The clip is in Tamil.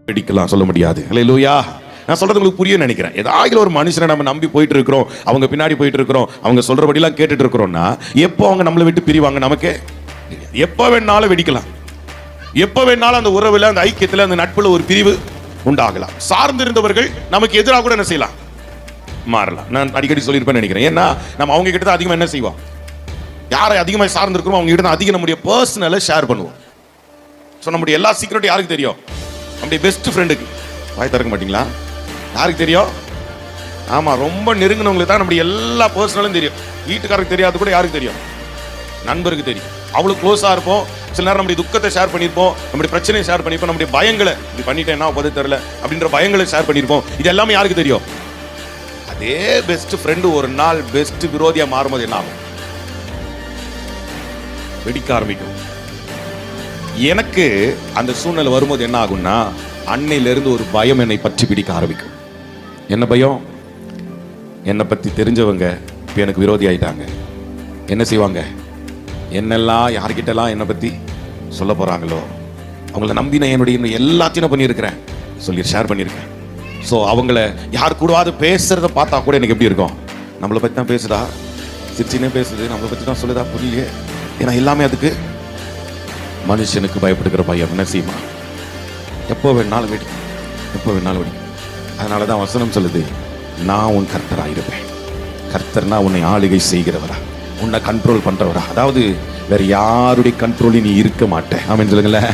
வெடிக்கலாம் சொல்ல முடியாது. ஹல்லேலூயா. நான் சொல்றது உங்களுக்கு புரியும் நினைக்கிறேன். ஏதாவது ஒரு மனுஷனை நம்ம நம்பி போயிட்டு இருக்கிறோம், அவங்க பின்னாடி போயிட்டு இருக்கிறோம், அவங்க சொல்றபடிலாம் கேட்டுட்டு இருக்கிறோம்னா எப்போ அவங்க நம்மளை விட்டு பிரிவாங்க நமக்கே எப்போ வேணாலும் வெடிக்கலாம். எப்போ வேணாலும் அந்த உறவுல, அந்த ஐக்கியத்தில், அந்த நட்புல ஒரு பிரிவு உண்டாகலாம். சார்ந்திருந்தவர்கள் நமக்கு எதிராக கூட என்ன செய்யலாம், மாறலாம். நான் அடிக்கடி சொல்லியிருப்பேன் நினைக்கிறேன். ஏன்னா நம்ம அவங்க கிட்ட தான் அதிகமாக என்ன செய்வோம், யாரை அதிகமாக சார்ந்திருக்கிறோம் அவங்க கிட்ட தான் அதிகம் நம்முடைய பர்சனலை ஷேர் பண்ணுவோம். ஸோ நம்முடைய எல்லா சீக்கிரட்டும் யாருக்கு தெரியும், நம்முடைய பெஸ்ட் ஃப்ரெண்டுக்கு. வாய் திறக்க மாட்டீங்களா? யாருக்கு தெரியும்? ஆமாம், ரொம்ப நெருங்கினவங்களுக்கு தான் நம்முடைய எல்லா பர்சனலும் தெரியும். வீட்டுக்காரருக்கு தெரியாது கூட யாருக்கு தெரியும், நண்பருக்கு தெரியும். அவ்வளோ க்ளோஸாக இருப்போம். சில நேரம் நம்முடைய துக்கத்தை ஷேர் பண்ணியிருப்போம், நம்முடைய பிரச்சனையை ஷேர் பண்ணியிருப்போம், நம்முடைய பயங்களை இது பண்ணிட்டேன் என்ன பதில் தெரில அப்படின்ற பயங்களை ஷேர் பண்ணியிருப்போம். இது எல்லாமே யாருக்கு தெரியும்? அதே பெஸ்ட் ஃப்ரெண்டு ஒரு நாள் பெஸ்ட் விரோதியா மாறும்போது என்ன ஆகும், வெடிக்க ஆரம்பிக்கும். எனக்கு அந்த சூழ்நிலை வரும்போது என்ன ஆகும்னா, அன்னையிலிருந்து ஒரு பயம் என்னை பற்றி பிடிக்க ஆரம்பிக்கும். என்ன பயம்? என்னை பற்றி தெரிஞ்சவங்க இப்போ எனக்கு விரோதி ஆயிட்டாங்க. என்ன செய்வாங்க, என்னெல்லாம் யார்கிட்டலாம் என்னை பற்றி சொல்ல போகிறாங்களோ, அவங்கள நம்பி நான் என்னுடைய எல்லாத்தையும் பண்ணியிருக்கிறேன், சொல்லி ஷேர் பண்ணியிருக்கேன். ஸோ அவங்கள யார் கூடவாது பேசுகிறத பார்த்தா கூட எனக்கு எப்படி இருக்கும், நம்மளை பற்றி தான் பேசுதா, சிரிச்சினே பேசுது, நம்மளை பற்றி தான் சொல்லுதா, புரியலையே. ஏன்னா எல்லாமே அதுக்கு மனுஷனுக்கு பயப்படுகிற பயம் என்ன செய்யுமா, எப்போ வேணாலும் வெடிக்கும், எப்போ வேணாலும் வெடிக்கும். அதனால தான் வசனம் சொல்லுது, நான் உன் கர்த்தராக இருப்பேன். கர்த்தர்னா உன்னை ஆளுகை செய்கிறவரா, உன்னை கண்ட்ரோல் பண்றவரா. அதாவது வேற யாருடைய கண்ட்ரோலில் நீ இருக்க மாட்டேன். ஆமென் சொல்லுங்களேன்.